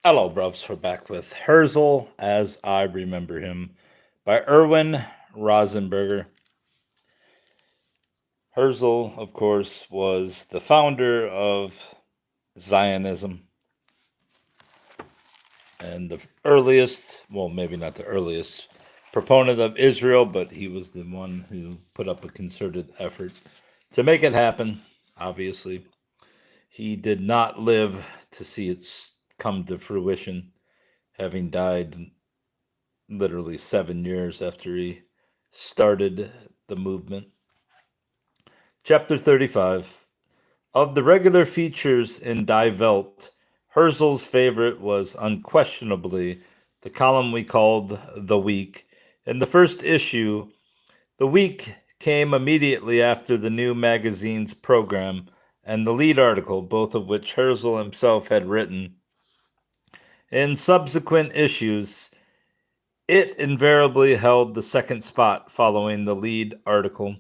Hello, bruvs. We're back with Herzl as I Remember Him by Erwin Rosenberger. Herzl, of course, was the founder of Zionism and the earliest, well, maybe not the earliest proponent of Israel, but he was the one who put up a concerted effort to make it happen, obviously. He did not live to see it come to fruition, having died literally 7 years after he started the movement. Chapter 35. Of the regular features in Die Welt, Herzl's favorite was unquestionably the column we called The Week. In the first issue, The Week came immediately after the new magazine's program and the lead article, both of which Herzl himself had written. In subsequent issues, it invariably held the second spot following the lead article.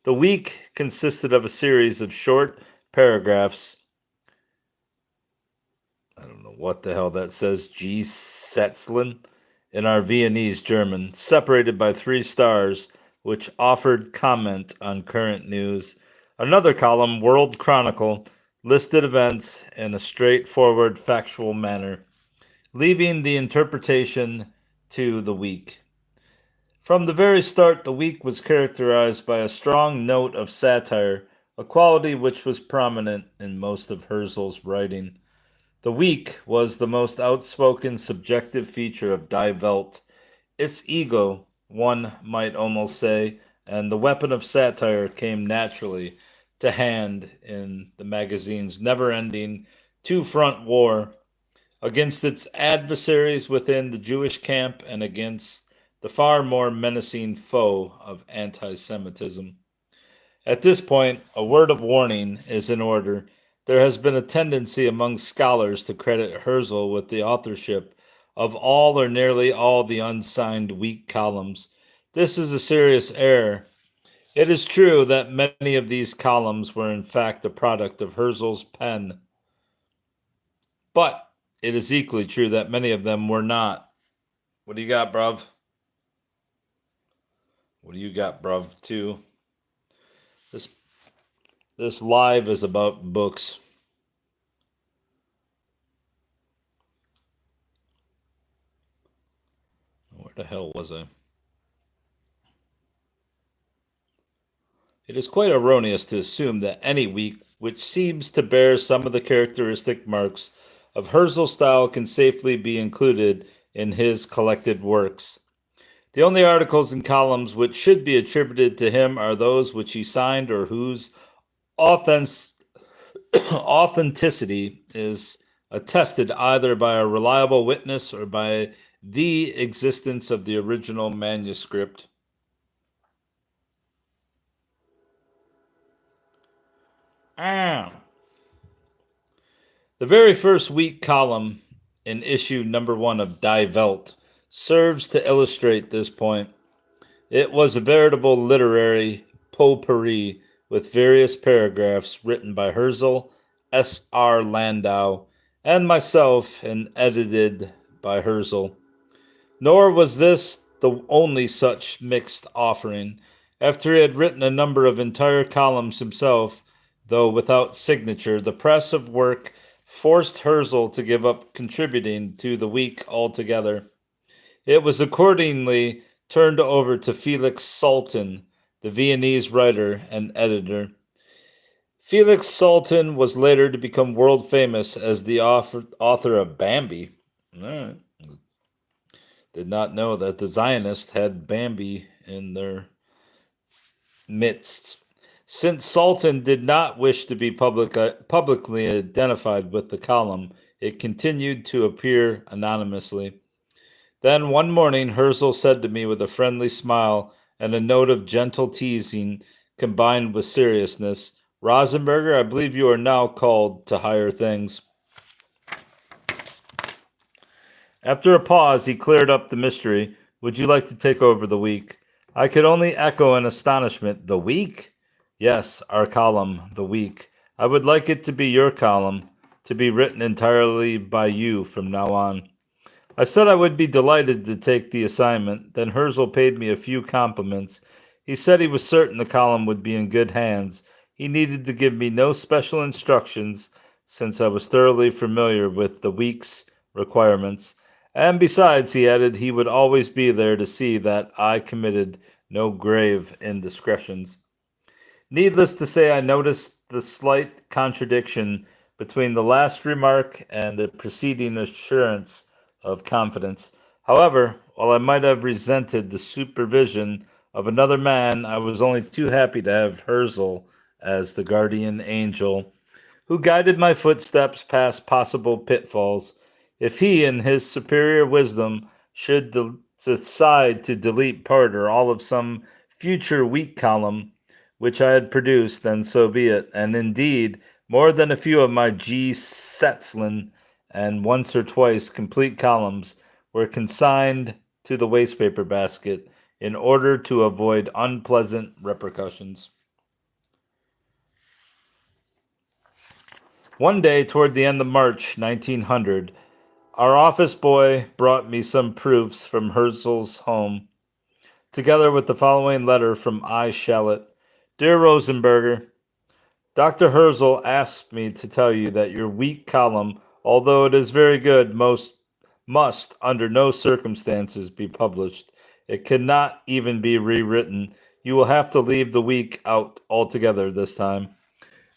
The week consisted of a series of short paragraphs. I don't know what the hell that says, G. Setzlin, in our Viennese German, separated by 3 stars, which offered comment on current news. Another column, World Chronicle, listed events in a straightforward, factual manner, leaving the interpretation to the week. From the very start, the week was characterized by a strong note of satire, a quality which was prominent in most of Herzl's writing. The week was the most outspoken subjective feature of Die Welt. Its ego, one might almost say, and the weapon of satire came naturally to hand in the magazine's never-ending two-front war against its adversaries within the Jewish camp and against the far more menacing foe of anti-Semitism. At this point, a word of warning is in order. There has been a tendency among scholars to credit Herzl with the authorship of all or nearly all the unsigned week columns. This is a serious error. It is true that many of these columns were in fact the product of Herzl's pen, but it is equally true that many of them were not. What do you got, bruv? What do you got, bruv, too? This live is about books. Where the hell was I? It is quite erroneous to assume that any week which seems to bear some of the characteristic marks of Herzl's style can safely be included in his collected works. The only articles and columns which should be attributed to him are those which he signed or whose authenticity is attested either by a reliable witness or by the existence of the original manuscript. The very first week column in issue number 1 of Die Welt serves to illustrate this point. It was a veritable literary potpourri with various paragraphs written by Herzl, S.R. Landau, and myself and edited by Herzl. Nor was this the only such mixed offering. After he had written a number of entire columns himself, though without signature, the press of work forced Herzl to give up contributing to the week altogether. It was accordingly turned over to Felix Salten, the Viennese writer and editor. Felix Salten was later to become world famous as the author of Bambi. All right. Did not know that the Zionists had Bambi in their midst. Since Salten did not wish to be publicly identified with the column, it continued to appear anonymously. Then one morning, Herzl said to me with a friendly smile and a note of gentle teasing combined with seriousness, "Rosenberger, I believe you are now called to higher things." After a pause, he cleared up the mystery. "Would you like to take over the week?" I could only echo in astonishment, "The week?" "Yes, our column, The Week. I would like it to be your column. to be written entirely by you from now on. I said I would be delighted to take the assignment. Then Herzl paid me a few compliments. He said he was certain the column would be in good hands. He needed to give me no special instructions, since I was thoroughly familiar with the week's requirements. And besides, he added, he would always be there to see that I committed no grave indiscretions. Needless to say, I noticed the slight contradiction between the last remark and the preceding assurance of confidence. However, while I might have resented the supervision of another man, I was only too happy to have Herzl as the guardian angel who guided my footsteps past possible pitfalls. If he, in his superior wisdom, should decide to delete part or all of some future week column which I had produced, then so be it. And indeed, more than a few of my G. Setzlin and once or twice complete columns were consigned to the wastepaper basket in order to avoid unpleasant repercussions. One day, toward the end of March 1900, our office boy brought me some proofs from Herzl's home, together with the following letter from I. Shallot. Dear Rosenberger, Dr. Herzl asked me to tell you that your week column, although it is very good, must under no circumstances be published. It cannot even be rewritten. You will have to leave the week out altogether this time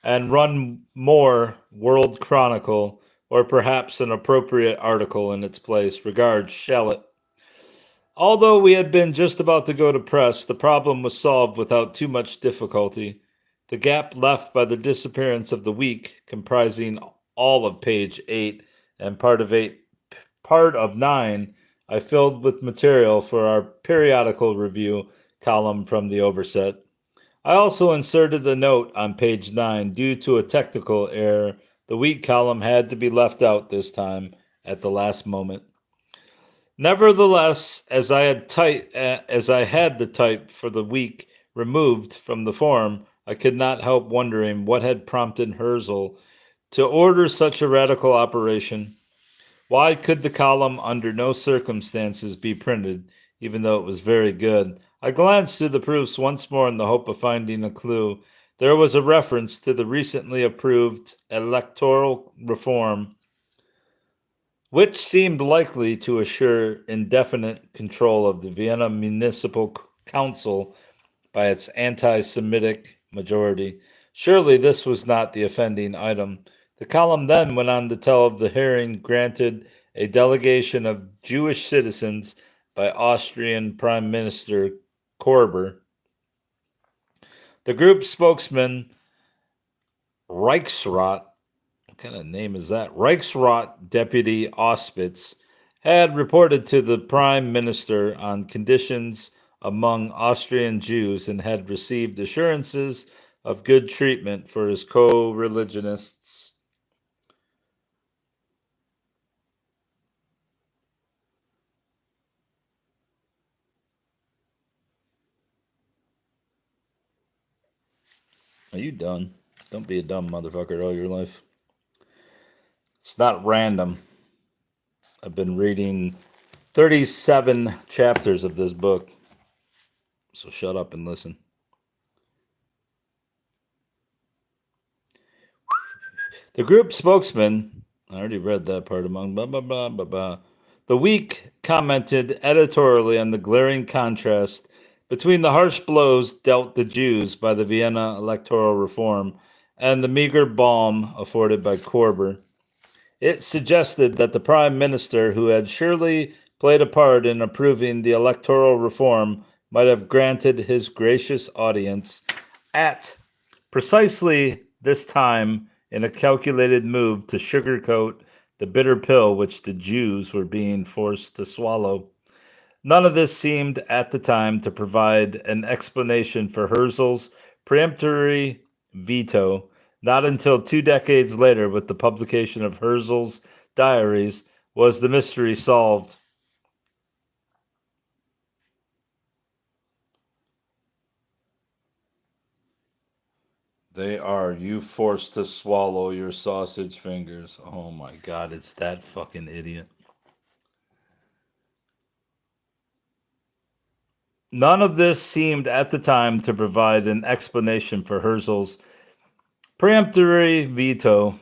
and run more World Chronicle or perhaps an appropriate article in its place. Regards, Shallot. Although we had been just about to go to press, the problem was solved without too much difficulty. The gap left by the disappearance of the week, comprising all of page 8 and part of 9, I filled with material for our periodical review column from the Overset. I also inserted a note on page 9. Due to a technical error, the week column had to be left out this time at the last moment. Nevertheless, as I had the type for the week removed from the form, I could not help wondering what had prompted Herzl to order such a radical operation. Why could the column under no circumstances be printed, even though it was very good? I glanced through the proofs once more in the hope of finding a clue. There was a reference to the recently approved electoral reform, which seemed likely to assure indefinite control of the Vienna Municipal Council by its anti-Semitic majority. Surely this was not the offending item. The column then went on to tell of the hearing granted a delegation of Jewish citizens by Austrian Prime Minister Korber. The group spokesman, Reichsrat, what kind of name is that? Reichsrat Deputy Auspitz, had reported to the Prime Minister on conditions among Austrian Jews and had received assurances of good treatment for his co-religionists. Are you done? Don't be a dumb motherfucker all your life. It's not random. I've been reading 37 chapters of this book. So shut up and listen. The group spokesman, I already read that part among blah, blah, blah, blah, blah. The Week commented editorially on the glaring contrast between the harsh blows dealt the Jews by the Vienna electoral reform and the meager balm afforded by Korber. It suggested that the Prime Minister, who had surely played a part in approving the electoral reform, might have granted his gracious audience at precisely this time in a calculated move to sugarcoat the bitter pill which the Jews were being forced to swallow. None of this seemed at the time to provide an explanation for Herzl's peremptory veto. Not until 2 decades later, with the publication of Herzl's diaries, was the mystery solved. They are you forced to swallow your sausage fingers. Oh my god, it's that fucking idiot. None of this seemed at the time to provide an explanation for Herzl's peremptory veto.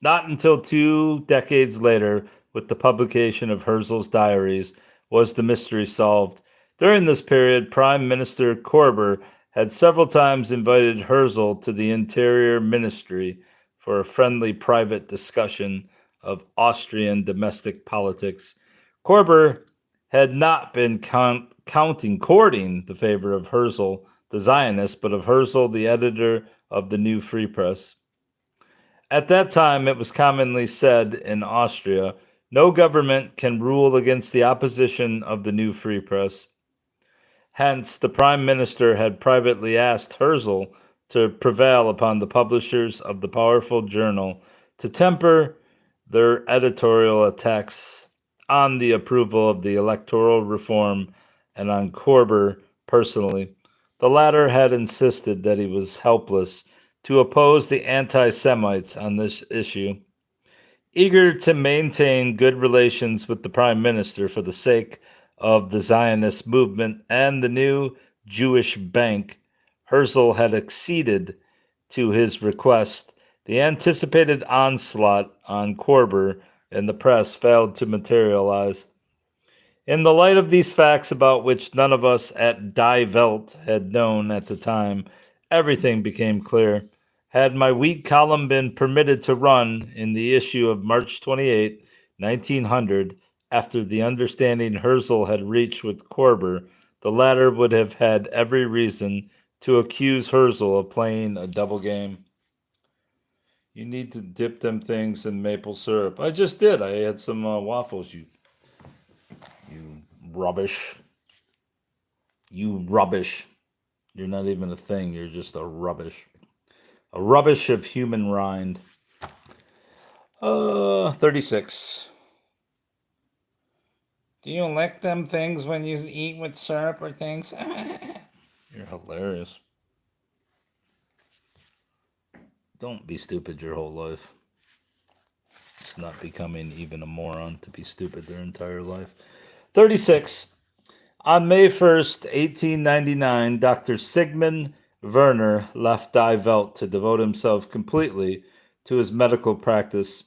Not until 2 decades later, with the publication of Herzl's diaries, was the mystery solved. During this period, Prime Minister Korber had several times invited Herzl to the Interior Ministry for a friendly private discussion of Austrian domestic politics. Korber had not been courting the favor of Herzl, the Zionist, but of Herzl, the editor of the New Free Press. At that time, it was commonly said in Austria, no government can rule against the opposition of the New Free Press. Hence, the Prime Minister had privately asked Herzl to prevail upon the publishers of the powerful journal to temper their editorial attacks on the approval of the electoral reform and on Korber personally. The latter had insisted that he was helpless to oppose the anti-Semites on this issue. Eager to maintain good relations with the Prime Minister for the sake of the Zionist movement and the new Jewish bank, Herzl had acceded to his request. The anticipated onslaught on Korber in the press failed to materialize. In the light of these facts, about which none of us at Die Welt had known at the time, everything became clear. Had my weak column been permitted to run in the issue of March 28, 1900, after the understanding Herzl had reached with Korber, the latter would have had every reason to accuse Herzl of playing a double game. You need to dip them things in maple syrup. I just did. I had some waffles. You rubbish. You rubbish. You're not even a thing. You're just a rubbish. A rubbish of human rind. 36. Do you lick them things when you eat with syrup or things? You're hilarious. Don't be stupid your whole life. It's not becoming even a moron to be stupid their entire life. 36. On May 1st, 1899, Dr. Sigmund Werner left Die Welt to devote himself completely to his medical practice.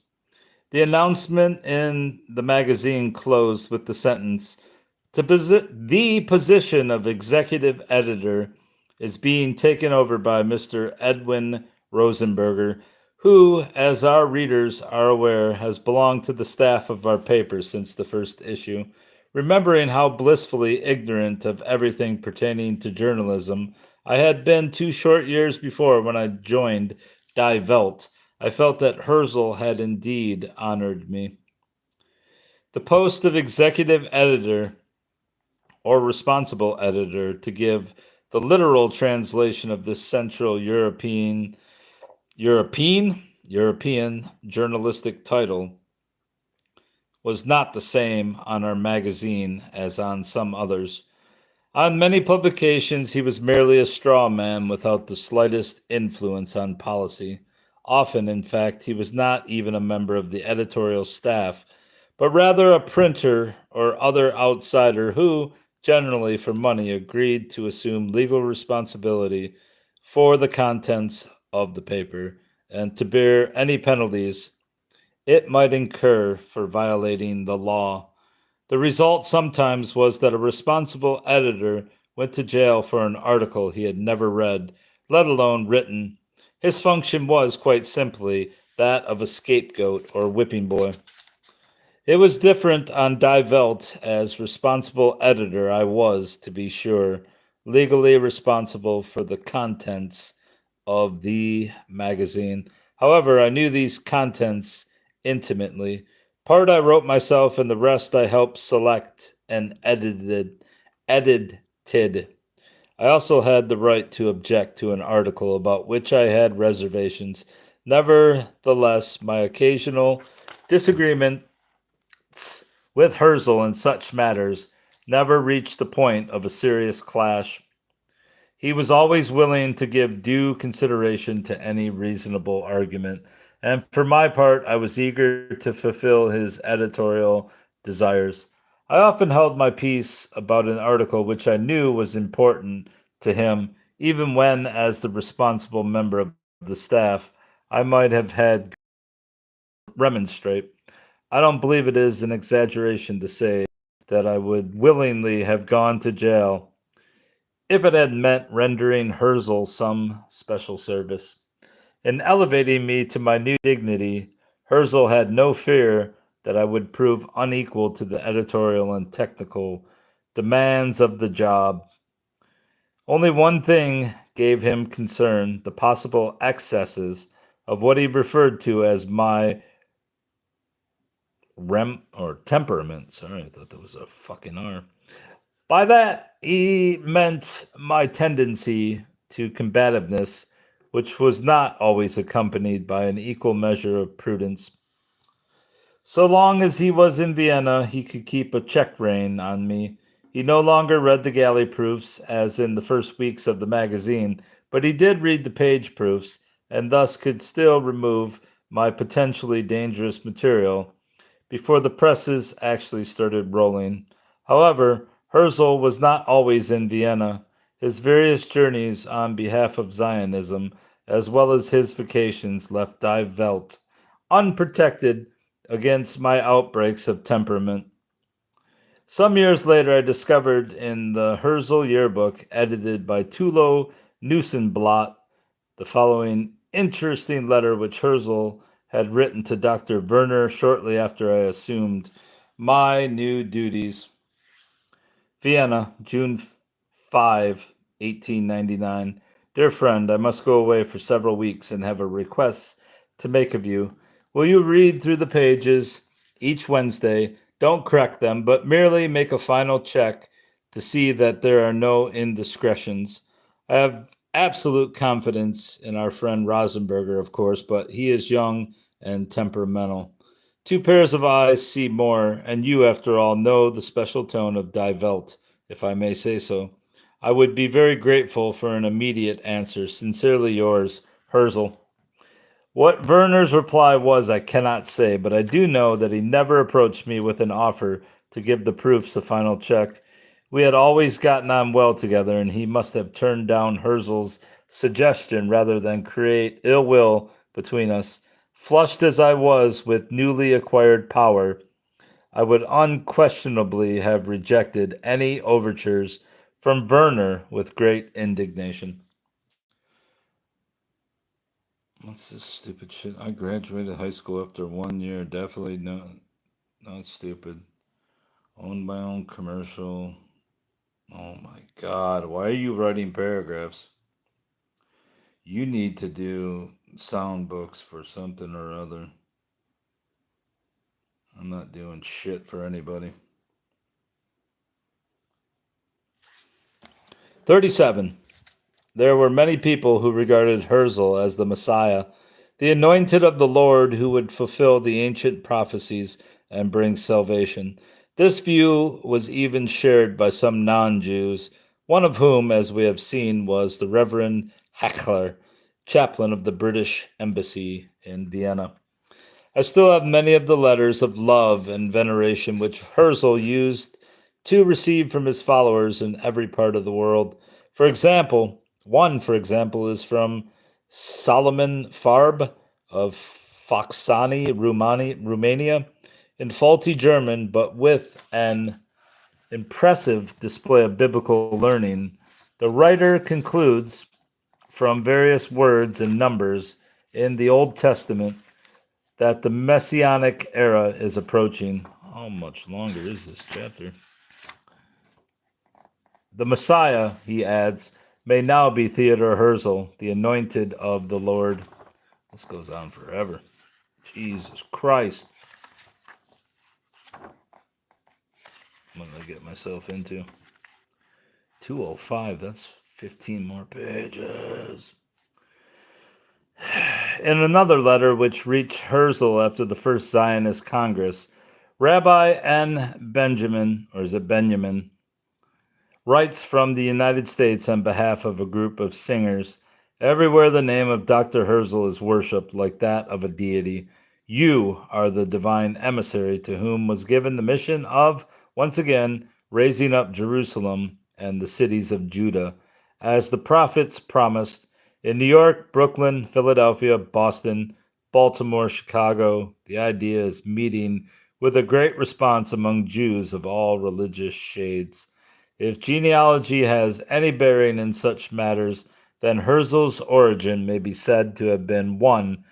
The announcement in the magazine closed with the sentence, the position of executive editor is being taken over by Mr. Erwin Rosenberger, who, as our readers are aware, has belonged to the staff of our paper since the first issue. Remembering how blissfully ignorant of everything pertaining to journalism I had been 2 short years before when I joined Die Welt, I felt that Herzl had indeed honored me. The post of executive editor or responsible editor, to give the literal translation of this Central European journalistic title, was not the same on our magazine as on some others. On many publications, he was merely a straw man without the slightest influence on policy. Often, in fact, he was not even a member of the editorial staff, but rather a printer or other outsider who, generally for money, agreed to assume legal responsibility for the contents of the paper and to bear any penalties it might incur for violating the law. The result sometimes was that a responsible editor went to jail for an article he had never read, let alone written. His function was, quite simply, that of a scapegoat or whipping boy. It was different on Die Welt. As responsible editor, I was, to be sure, legally responsible for the contents of the magazine. However, I knew these contents intimately. Part I wrote myself, and the rest I helped select and edited. I also had the right to object to an article about which I had reservations. Nevertheless, my occasional disagreements with Herzl in such matters never reached the point of a serious clash. He was always willing to give due consideration to any reasonable argument, and for my part, I was eager to fulfill his editorial desires. I often held my peace about an article which I knew was important to him, even when, as the responsible member of the staff, I might have had remonstrate. I don't believe it is an exaggeration to say that I would willingly have gone to jail if it had meant rendering Herzl some special service. In elevating me to my new dignity, Herzl had no fear that I would prove unequal to the editorial and technical demands of the job. Only one thing gave him concern: the possible excesses of what he referred to as my temperament. Sorry, I thought that was a fucking R. By that, he meant my tendency to combativeness, which was not always accompanied by an equal measure of prudence. So long as he was in Vienna, he could keep a check rein on me. He no longer read the galley proofs, as in the first weeks of the magazine, but he did read the page proofs, and thus could still remove my potentially dangerous material before the presses actually started rolling. However, Herzl was not always in Vienna. His various journeys on behalf of Zionism, as well as his vacations, left Die Welt unprotected against my outbreaks of temperament. Some years later, I discovered in the Herzl yearbook, edited by Tulo Nussenblatt, the following interesting letter which Herzl had written to Dr. Werner shortly after I assumed my new duties. Vienna, June 5, 1899. Dear friend, I must go away for several weeks and have a request to make of you. Will you read through the pages each Wednesday? Don't correct them, but merely make a final check to see that there are no indiscretions. I have absolute confidence in our friend Rosenberger, of course, but he is young and temperamental. Two pairs of eyes see more, and you, after all, know the special tone of Die Welt, if I may say so. I would be very grateful for an immediate answer. Sincerely yours, Herzl. What Werner's reply was, I cannot say, but I do know that he never approached me with an offer to give the proofs a final check. We had always gotten on well together, and he must have turned down Herzl's suggestion rather than create ill will between us. Flushed as I was with newly acquired power, I would unquestionably have rejected any overtures from Werner with great indignation. What's this stupid shit? I graduated high school after 1 year. Definitely not stupid. Owned my own commercial. Oh my god, why are you writing paragraphs? You need to do sound books for something or other. I'm not doing shit for anybody. 37. There were many people who regarded Herzl as the Messiah, the anointed of the Lord who would fulfill the ancient prophecies and bring salvation. This view was even shared by some non-Jews, one of whom, as we have seen, was the Reverend Heckler, chaplain of the British Embassy in Vienna. I still have many of the letters of love and veneration which Herzl used to receive from his followers in every part of the world. For example, is from Solomon Farb of Foxani, Romania, in faulty German, but with an impressive display of biblical learning. The writer concludes from various words and numbers in the Old Testament that the Messianic era is approaching. How much longer is this chapter? The Messiah, he adds, may now be Theodor Herzl, the anointed of the Lord. This goes on forever. Jesus Christ. What did I get myself into? 205, that's 15 more pages. In another letter which reached Herzl after the first Zionist Congress, Rabbi N. Benjamin, or is it Benjamin, writes from the United States on behalf of a group of singers. Everywhere the name of Dr. Herzl is worshipped like that of a deity, you are the divine emissary to whom was given the mission of, once again, raising up Jerusalem and the cities of Judah, as the prophets promised in New York, Brooklyn, Philadelphia, Boston, Baltimore, Chicago. The idea is meeting with a great response among Jews of all religious shades. If genealogy has any bearing in such matters, then Herzl's origin may be said to have been one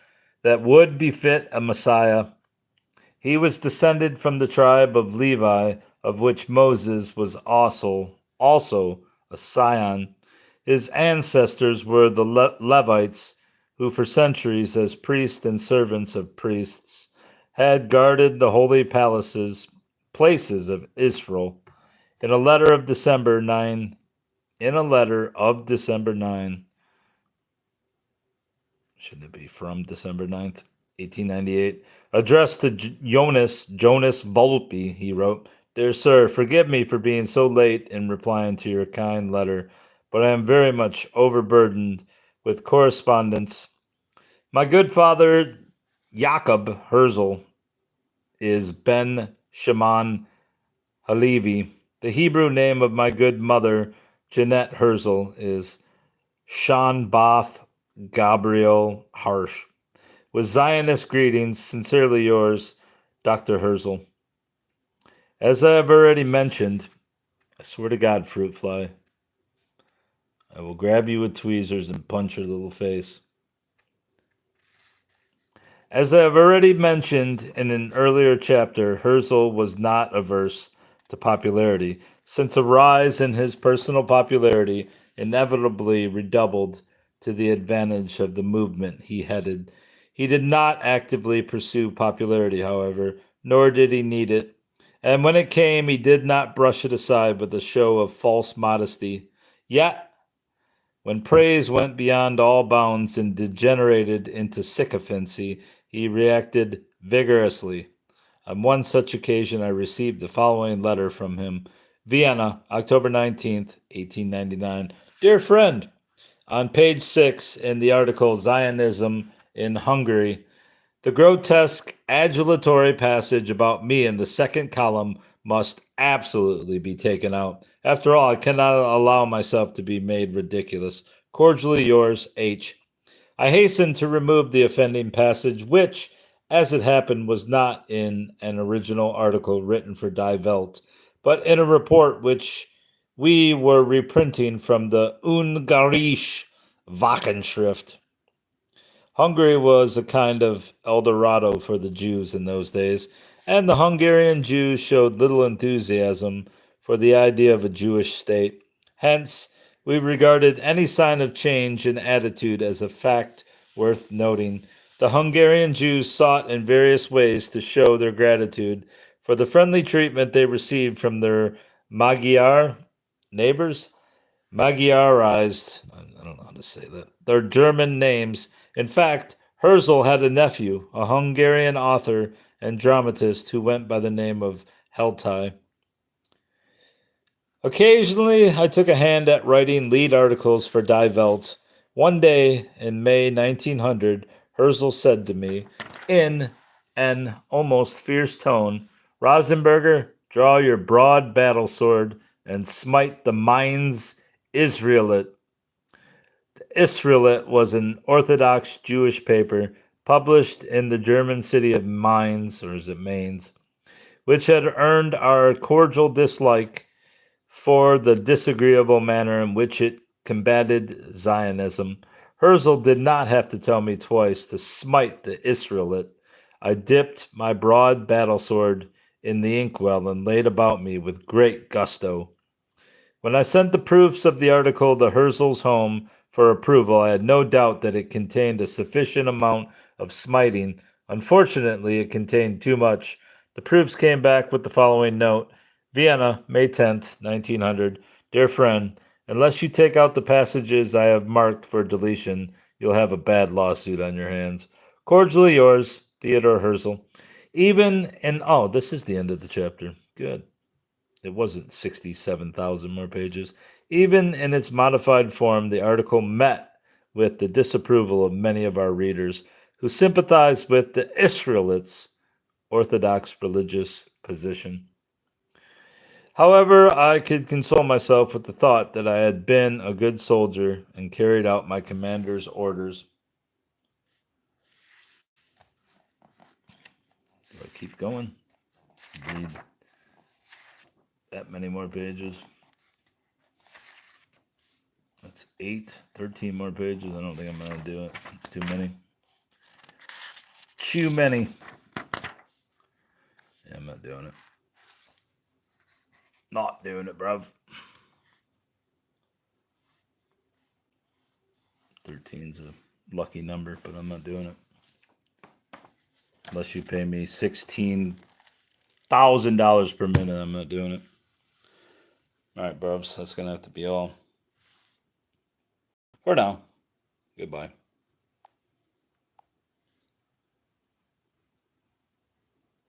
that would befit a Messiah. He was descended from the tribe of Levi, of which Moses was also a scion. His ancestors were the Levites, who for centuries, as priests and servants of priests, had guarded the holy places of Israel. In a letter of December 9, shouldn't it be from December 9th, 1898, addressed to Jonas Volpe, he wrote, "Dear sir, forgive me for being so late in replying to your kind letter, but I am very much overburdened with correspondence. My good father, Jakob Herzl, is Ben Shimon Halevi. The Hebrew name of my good mother, Jeanette Herzl, is Shanbath Gabriel Harsh. With Zionist greetings, sincerely yours, Dr. Herzl." As I have already mentioned, I swear to God, fruit fly, I will grab you with tweezers and punch your little face. As I have already mentioned in an earlier chapter, Herzl was not averse to popularity, since a rise in his personal popularity inevitably redoubled to the advantage of the movement he headed. He did not actively pursue popularity, however, nor did he need it, and when it came, he did not brush it aside with a show of false modesty. Yet, when praise went beyond all bounds and degenerated into sycophancy, he reacted vigorously. On one such occasion, I received the following letter from him: Vienna, October 19th, 1899. Dear friend, on page 6 in the article Zionism in Hungary, the grotesque adulatory passage about me in the second column must absolutely be taken out. After all, I cannot allow myself to be made ridiculous. Cordially yours, H. I hastened to remove the offending passage, which, as it happened, was not in an original article written for Die Welt, but in a report which we were reprinting from the Ungarische Wochenschrift. Hungary was a kind of El Dorado for the Jews in those days, and the Hungarian Jews showed little enthusiasm for the idea of a Jewish state. Hence, we regarded any sign of change in attitude as a fact worth noting. The Hungarian Jews sought in various ways to show their gratitude for the friendly treatment they received from their Magyar neighbors. Magyarized, I don't know how to say that, their German names. In fact, Herzl had a nephew, a Hungarian author and dramatist who went by the name of Heltai. Occasionally, I took a hand at writing lead articles for Die Welt. One day in May 1900, Herzl said to me, in an almost fierce tone, "Rosenberger, draw your broad battle sword and smite the Mainz Israelite." The Israelite was an Orthodox Jewish paper published in the German city of Mainz, or is it Mainz, which had earned our cordial dislike for the disagreeable manner in which it combated Zionism. Herzl did not have to tell me twice to smite the Israelite. I dipped my broad battle sword in the inkwell and laid about me with great gusto. When I sent the proofs of the article to Herzl's home for approval, I had no doubt that it contained a sufficient amount of smiting. Unfortunately, it contained too much. The proofs came back with the following note: Vienna, May 10th, 1900. Dear friend, unless you take out the passages I have marked for deletion, you'll have a bad lawsuit on your hands. Cordially yours, Theodore Herzl. Even in, oh, this is the end of the chapter. Good. It wasn't 67,000 more pages. Even in its modified form, the article met with the disapproval of many of our readers who sympathized with the Israelites' Orthodox religious position. However, I could console myself with the thought that I had been a good soldier and carried out my commander's orders. Do I keep going? Read that many more pages. That's 13 more pages. I don't think I'm going to do it. It's too many. Too many. Yeah, I'm not doing it. Not doing it, bruv. 13's a lucky number, but I'm not doing it. Unless you pay me $16,000 per minute, I'm not doing it. All right, bruvs, that's going to have to be all for now. Goodbye.